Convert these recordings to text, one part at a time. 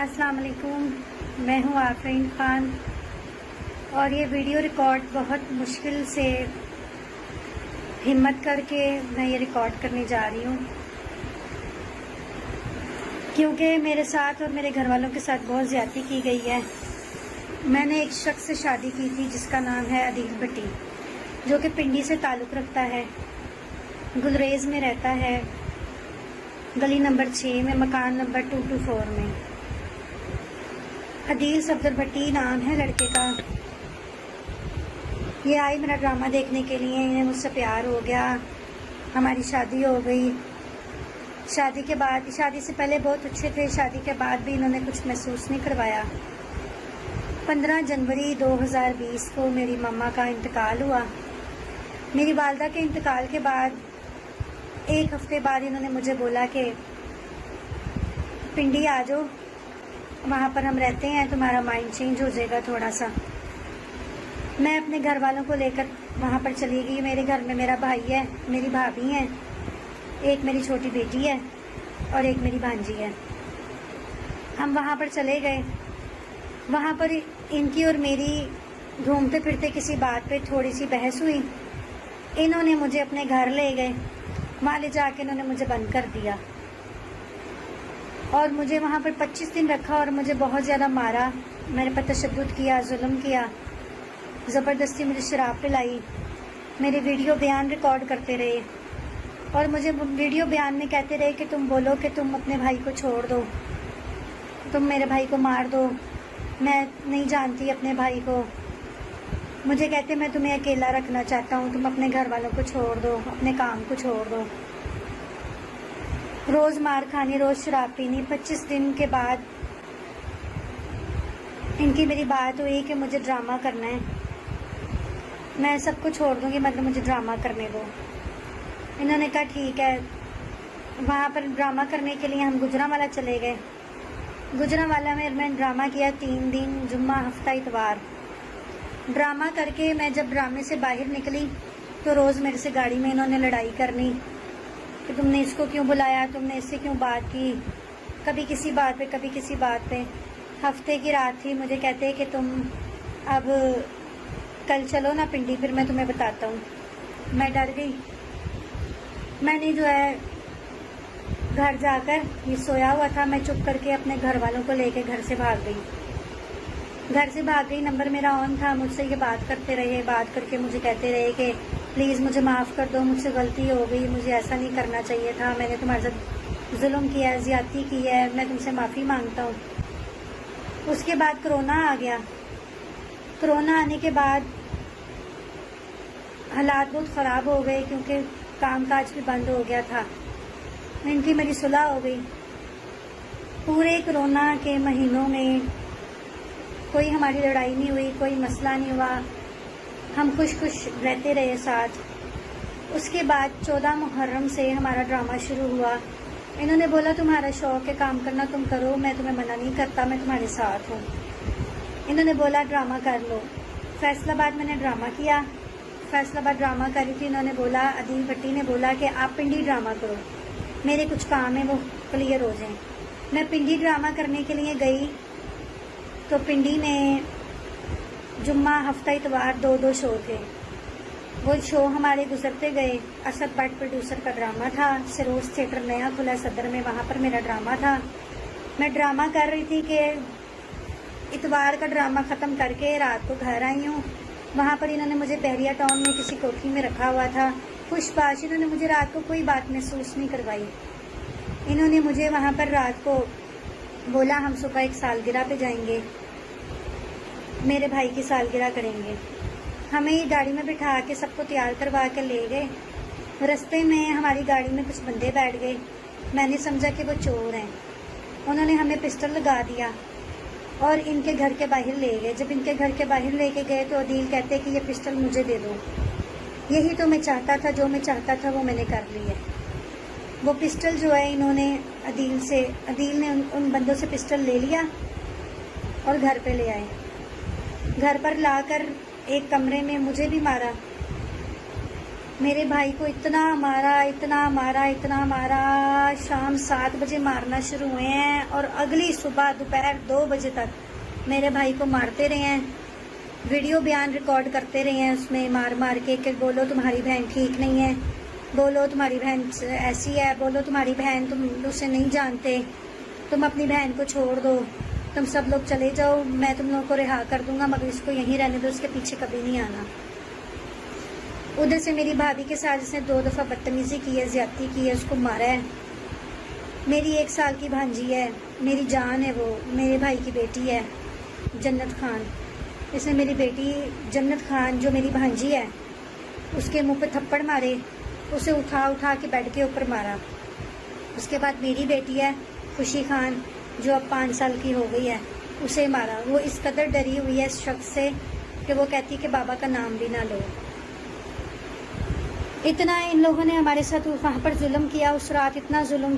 السلام علیکم، میں ہوں آفرین خان اور یہ ویڈیو ریکارڈ بہت مشکل سے ہمت کر کے میں یہ ریکارڈ کرنے جا رہی ہوں، کیونکہ میرے ساتھ اور میرے گھر والوں کے ساتھ بہت زیادتی کی گئی ہے۔ میں نے ایک شخص سے شادی کی تھی جس کا نام ہے عدیل بھٹی، جو کہ پنڈی سے تعلق رکھتا ہے، گلریز میں رہتا ہے، گلی نمبر 6 میں، مکان نمبر 224 میں۔ عدیل صفدر بھٹی نام ہے لڑکے کا۔ یہ آئی میرا ڈرامہ دیکھنے کے لیے، انہیں مجھ سے پیار ہو گیا، ہماری شادی ہو گئی۔ شادی سے پہلے بہت اچھے تھے، شادی کے بعد بھی انہوں نے کچھ محسوس نہیں کروایا۔ 15 جنوری 2020 کو میری ماما کا انتقال ہوا۔ میری والدہ کے انتقال کے بعد ایک ہفتے بعد انہوں نے مجھے بولا کہ پنڈی آ جاؤ، وہاں پر ہم رہتے ہیں، تمہارا مائنڈ چینج ہو جائے گا تھوڑا سا۔ میں اپنے گھر والوں کو لے کر وہاں پر چلی گئی۔ میرے گھر میں میرا بھائی ہے، میری بھابھی ہیں، ایک میری چھوٹی بیٹی ہے اور ایک میری بھانجی ہے۔ ہم وہاں پر چلے گئے۔ وہاں پر ان کی اور میری گھومتے پھرتے کسی بات پہ تھوڑی سی بحث ہوئی۔ انہوں نے مجھے اپنے گھر لے گئے، وہاں لے جا کے انہوں نے مجھے بند کر دیا اور مجھے وہاں پر 25 دن رکھا اور مجھے بہت زیادہ مارا، میرے پر تشدد کیا، ظلم کیا، زبردستی مجھے شراب پلائی، میرے ویڈیو بیان ریکارڈ کرتے رہے اور مجھے ویڈیو بیان میں کہتے رہے کہ تم بولو کہ تم اپنے بھائی کو چھوڑ دو، تم میرے بھائی کو مار دو، میں نہیں جانتی اپنے بھائی کو۔ مجھے کہتے میں تمہیں اکیلا رکھنا چاہتا ہوں، تم اپنے گھر والوں کو چھوڑ دو، اپنے کام کو چھوڑ دو۔ روز مار کھانی، روز شراب پینی۔ 25 دن کے بعد ان کی میری بات ہوئی کہ مجھے ڈرامہ کرنا ہے، میں سب کو چھوڑ دوں گی مگر مجھے ڈرامہ کرنے دو۔ انہوں نے کہا ٹھیک ہے۔ وہاں پر ڈرامہ کرنے کے لیے ہم گجرانوالہ چلے گئے۔ گجرانوالہ میں میں نے ڈرامہ کیا 3 دن، جمعہ، ہفتہ، اتوار۔ ڈرامہ کر کے میں جب ڈرامے سے باہر نکلی تو روز میرے سے گاڑی میں انہوں نے لڑائی کرنی کہ تم نے اس کو کیوں بلایا، تم نے اس سے کیوں بات کی، کبھی کسی بات پہ کبھی کسی بات پہ۔ ہفتے کی رات تھی، مجھے کہتے کہ تم اب کل چلو نا پنڈی، پھر میں تمہیں بتاتا ہوں۔ میں ڈر گئی۔ میں نے جو ہے گھر جا کر، یہ سویا ہوا تھا، میں چپ کر کے اپنے گھر والوں کو لے کے گھر سے بھاگ گئی۔ نمبر میرا آن تھا، مجھ سے یہ بات کرتے رہے، بات کر کے مجھے کہتے رہے کہ پلیز مجھے معاف کر دو، مجھ سے غلطی ہو گئی، مجھے ایسا نہیں کرنا چاہیے تھا، میں نے تمہارے ساتھ ظلم کیا ہے، زیادتی کی ہے، میں تم سے معافی مانگتا ہوں۔ اس کے بعد کرونا آ گیا۔ کرونا آنے کے بعد حالات بہت خراب ہو گئے کیونکہ کام کاج بھی بند ہو گیا تھا۔ ان کی میری صلح ہو گئی۔ پورے کرونا کے مہینوں میں کوئی ہماری لڑائی نہیں ہوئی، کوئی مسئلہ نہیں ہوا، ہم خوش رہتے رہے ساتھ۔ اس کے بعد 14 محرم سے ہمارا ڈرامہ شروع ہوا۔ انہوں نے بولا تمہارا شوق ہے کام کرنا، تم کرو، میں تمہیں منع نہیں کرتا، میں تمہارے ساتھ ہوں۔ انہوں نے بولا ڈرامہ کر لو۔ فیصل آباد میں نے ڈرامہ کیا۔ فیصل آباد ڈرامہ کری تھی، انہوں نے بولا، عدیل بھٹی نے بولا کہ آپ پنڈی ڈرامہ کرو، میرے کچھ کام ہیں وہ کلیئر ہو جائیں۔ میں پنڈی ڈرامہ کرنے کے لیے گئی تو پنڈی میں جمعہ، ہفتہ، اتوار 2 شو تھے۔ وہ شو ہمارے گزرتے گئے۔ اسد بٹ پروڈیوسر کا ڈرامہ تھا، سروس تھیٹر نیا کھلا صدر میں، وہاں پر میرا ڈرامہ تھا۔ میں ڈرامہ کر رہی تھی کہ اتوار کا ڈرامہ ختم کر کے رات کو گھر آئی ہوں۔ وہاں پر انہوں نے مجھے بحریہ ٹاؤن میں کسی کوٹھی میں رکھا ہوا تھا، خوش باش، انہوں نے مجھے رات کو کوئی بات محسوس نہیں کروائی۔ انہوں نے مجھے وہاں پر رات کو بولا ہم صبح ایک سالگرہ پہ جائیں گے، میرے بھائی کی سالگرہ کریں گے۔ ہمیں یہ گاڑی میں بٹھا کے سب کو تیار کروا کے لے گئے۔ رستے میں ہماری گاڑی میں کچھ بندے بیٹھ گئے، میں نے سمجھا کہ وہ چور ہیں۔ انہوں نے ہمیں پسٹل لگا دیا اور ان کے گھر کے باہر لے گئے۔ جب ان کے گھر کے باہر لے کے گئے تو عدیل کہتے کہ یہ پسٹل مجھے دے دو، یہی تو میں چاہتا تھا، جو میں چاہتا تھا وہ میں نے کر لی ہے۔ وہ پسٹل جو ہے انہوں نے عدیل نے ان بندوں سے پسٹل لے لیا اور گھر پہ لے آئے۔ گھر پر لا کر ایک کمرے میں مجھے بھی مارا، میرے بھائی کو اتنا مارا، شام 7 بجے مارنا شروع ہوئے ہیں اور اگلی صبح دوپہر 2 بجے تک میرے بھائی کو مارتے رہے ہیں، ویڈیو بیان ریکارڈ کرتے رہے ہیں اس میں مار کے کہ بولو تمہاری بہن ٹھیک نہیں ہے، بولو تمہاری بہن ایسی ہے، بولو تمہاری بہن تم اسے نہیں جانتے، تم اپنی بہن کو چھوڑ دو، تم سب لوگ چلے جاؤ، میں تم لوگوں کو رہا کر دوں گا مگر اس کو یہیں رہنے دو، اس کے پیچھے کبھی نہیں آنا۔ ادھر سے میری بھابھی کے ساتھ اس نے 2 دفعہ بدتمیزی کی ہے، زیادتی کی ہے، اس کو مارا ہے۔ میری 1 سال کی بھانجی ہے، میری جان ہے، وہ میرے بھائی کی بیٹی ہے جنت خان، اس نے میری بیٹی جنت خان جو میری بھانجی ہے اس کے منہ پہ تھپڑ مارے، اسے اٹھا کے بیڈ کے اوپر مارا۔ اس کے بعد میری بیٹی ہے خوشی خان جو اب 5 سال کی ہو گئی ہے، اسے مارا۔ وہ اس قدر ڈری ہوئی ہے اس شخص سے کہ وہ کہتی کہ بابا کا نام بھی نہ لو۔ اتنا ان لوگوں نے ہمارے ساتھ وہاں پر ظلم کیا، اس رات اتنا ظلم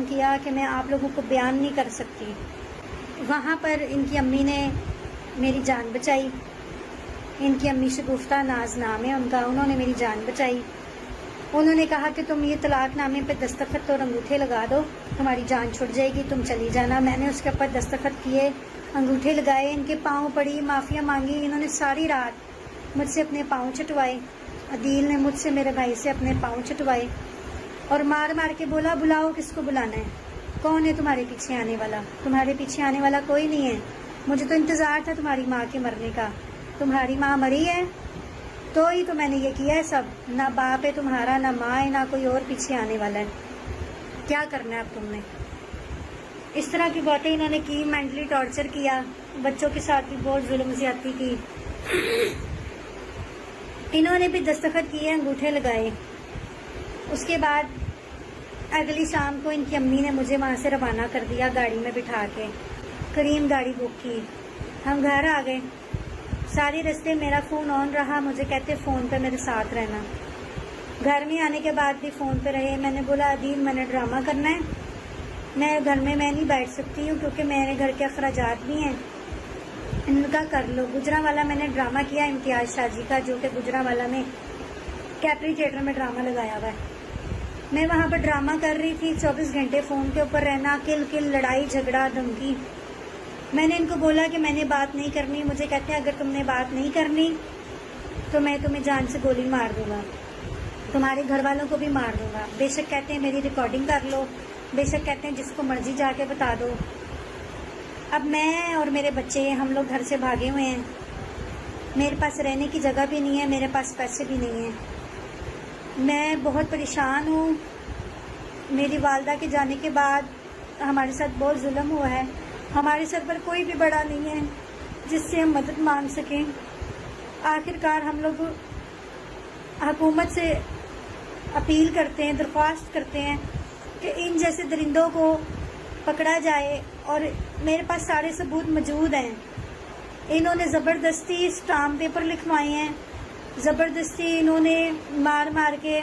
کیا کہ میں آپ لوگوں کو بیان نہیں کر سکتی۔ وہاں پر ان کی امی نے میری جان بچائی، ان کی امی شگفتہ ناز نام ہے ان کا، انہوں نے میری جان بچائی۔ انہوں نے کہا کہ تم یہ طلاق نامے پہ دستخط اور انگوٹھے لگا دو، تمہاری جان چھٹ جائے گی، تم چلی جانا۔ میں نے اس کے اوپر دستخط کیے، انگوٹھے لگائے، ان کے پاؤں پڑی، معافیا مانگی۔ انہوں نے ساری رات مجھ سے اپنے پاؤں چٹوائے، عدیل نے مجھ سے میرے بھائی سے اپنے پاؤں چٹوائے اور مار کے بولا بلاؤ کس کو بلانا ہے، کون ہے تمہارے پیچھے آنے والا؟ تمہارے پیچھے آنے والا کوئی نہیں ہے، مجھے تو انتظار تھا تمہاری ماں کے مرنے کا، تمہاری ماں مری ہے تو ہی تو میں نے یہ کیا ہے سب، نہ باپ ہے تمہارا، نہ ماں ہے، نہ کوئی اور پیچھے آنے والا ہے، کیا کرنا ہے اب تم نے؟ اس طرح کی باتیں انہوں نے کی، مینٹلی ٹارچر کیا، بچوں کے ساتھ بھی بہت ظلم زیادتی کی۔ انہوں نے بھی دستخط کیے، انگوٹھے لگائے۔ اس کے بعد اگلی شام کو ان کی امی نے مجھے وہاں سے روانہ کر دیا گاڑی میں بٹھا کے، کریم گاڑی بک کی، ہم گھر آ گئے۔ سارے رستے میرا فون آن رہا، مجھے کہتے فون پہ میرے ساتھ رہنا۔ گھر میں آنے کے بعد بھی فون پہ رہے۔ میں نے بولا عدیل میں نے ڈرامہ کرنا ہے، میں گھر میں نہیں بیٹھ سکتی ہوں کیونکہ میرے گھر کے اخراجات بھی ہیں۔ ان کا کر لو۔ گجرانوالہ میں نے ڈرامہ کیا امتیاز شاہ جی کا، جو کہ گجرانوالہ میں کیپری تھیٹر میں ڈرامہ لگایا ہوا ہے۔ میں وہاں پر ڈرامہ کر رہی تھی، 24 گھنٹے فون کے اوپر رہنا، کل لڑائی جھگڑا دھمکی۔ میں نے ان کو بولا کہ میں نے بات نہیں کرنی، مجھے کہتے ہیں اگر تم نے بات نہیں کرنی تو میں تمہیں جان سے گولی مار دوں گا، تمہارے گھر والوں کو بھی مار دوں گا۔ بے شک کہتے ہیں میری ریکارڈنگ کر لو، بے شک کہتے ہیں جس کو مرضی جا کے بتا دو۔ اب میں اور میرے بچے ہم لوگ گھر سے بھاگے ہوئے ہیں، میرے پاس رہنے کی جگہ بھی نہیں ہے، میرے پاس پیسے بھی نہیں ہیں، میں بہت پریشان ہوں۔ میری والدہ کے جانے کے بعد ہمارے ساتھ بہت ظلم ہوا ہے، ہمارے سر پر کوئی بھی بڑا نہیں ہے جس سے ہم مدد مانگ سکیں۔ آخر کار ہم لوگ حکومت سے اپیل کرتے ہیں، درخواست کرتے ہیں کہ ان جیسے درندوں کو پکڑا جائے، اور میرے پاس سارے ثبوت موجود ہیں۔ انہوں نے زبردستی اسٹامپ پیپر لکھوائے ہیں، زبردستی انہوں نے مار کے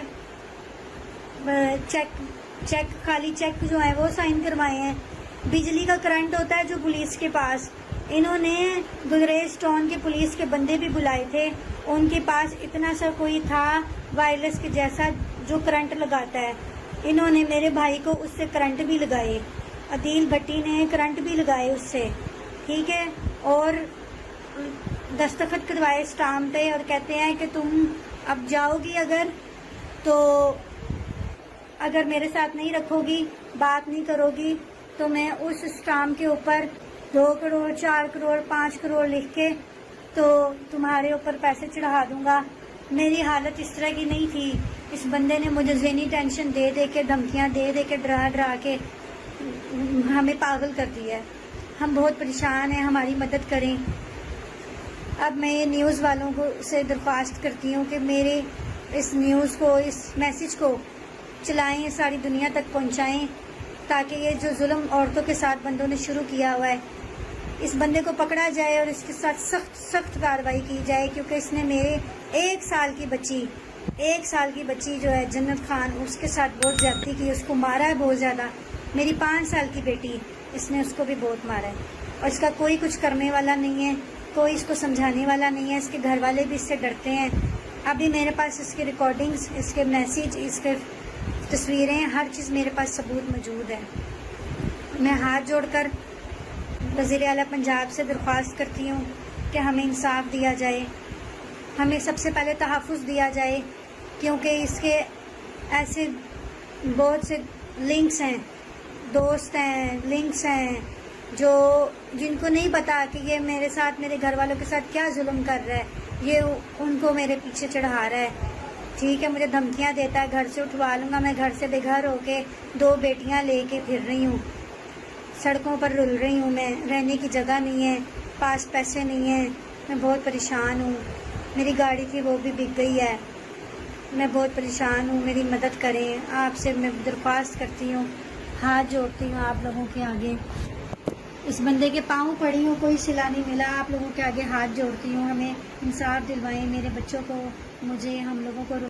چیک خالی چیک جو ہے وہ سائن کروائے ہیں۔ بجلی کا کرنٹ ہوتا ہے جو پولیس کے پاس، انہوں نے گریز ٹاؤن کے پولیس کے بندے بھی بلائے تھے، ان کے پاس اتنا سا کوئی تھا وائرلیس کے جیسا جو کرنٹ لگاتا ہے، انہوں نے میرے بھائی کو اس سے کرنٹ بھی لگائے، عدیل بھٹی نے کرنٹ بھی لگائے اس سے، ٹھیک ہے، اور دستخط کروائے اسٹامپ پہ، اور کہتے ہیں کہ تم اب جاؤ گی اگر میرے ساتھ نہیں رکھو گی، بات نہیں کرو گی تو میں اس اسٹامپ کے اوپر 2 کروڑ 4 کروڑ 5 کروڑ لکھ کے تو تمہارے اوپر پیسے چڑھا دوں گا۔ میری حالت اس طرح کی نہیں تھی، اس بندے نے مجھے ذہنی ٹینشن دے کے، دھمکیاں دے کے، ڈرا کے ہمیں پاگل کر دیا ہے۔ ہم بہت پریشان ہیں، ہماری مدد کریں۔ اب میں یہ نیوز والوں کو سے درخواست کرتی ہوں کہ میرے اس نیوز کو، اس میسج کو چلائیں، ساری دنیا تک پہنچائیں، تاکہ یہ جو ظلم عورتوں کے ساتھ بندوں نے شروع کیا ہوا ہے، اس بندے کو پکڑا جائے اور اس کے ساتھ سخت کارروائی کی جائے، کیونکہ اس نے میرے 1 سال کی بچی جو ہے جنت خان، اس کے ساتھ بہت زیادتی کی، اس کو مارا ہے بہت زیادہ۔ میری 5 سال کی بیٹی، اس نے اس کو بھی بہت مارا ہے، اور اس کا کوئی کچھ کرنے والا نہیں ہے، کوئی اس کو سمجھانے والا نہیں ہے، اس کے گھر والے بھی اس سے ڈرتے ہیں۔ ابھی میرے پاس اس کی ریکارڈنگز، اس کے میسیج، اس کے تصویریں، ہر چیز میرے پاس ثبوت موجود ہے۔ میں ہاتھ جوڑ کر وزیر اعلیٰ پنجاب سے درخواست کرتی ہوں کہ ہمیں انصاف دیا جائے، ہمیں سب سے پہلے تحفظ دیا جائے، کیونکہ اس کے ایسے بہت سے لنکس ہیں، دوست ہیں، لنکس ہیں جن کو نہیں پتا کہ یہ میرے ساتھ، میرے گھر والوں کے ساتھ کیا ظلم کر رہا ہے، یہ ان کو میرے پیچھے چڑھا رہا ہے۔ ٹھیک ہے، مجھے دھمکیاں دیتا ہے، گھر سے اٹھوا لوں گا، میں گھر سے بے گھر ہو کے 2 بیٹیاں لے کے پھر رہی ہوں، سڑکوں پر رل رہی ہوں، میں رہنے کی جگہ نہیں ہے، پاس پیسے نہیں ہیں، میں بہت پریشان ہوں، میری گاڑی تھی وہ بھی بک گئی ہے، میں بہت پریشان ہوں، میری مدد کریں، آپ سے میں درخواست کرتی ہوں، ہاتھ جوڑتی ہوں آپ لوگوں کے آگے، اس بندے کے پاؤں پڑی ہوں، کوئی صلہ نہیں ملا، آپ لوگوں کے آگے ہاتھ جوڑتی ہوں، ہمیں انصاف دلوائیں، میرے بچوں کو، مجھے، ہم لوگوں کو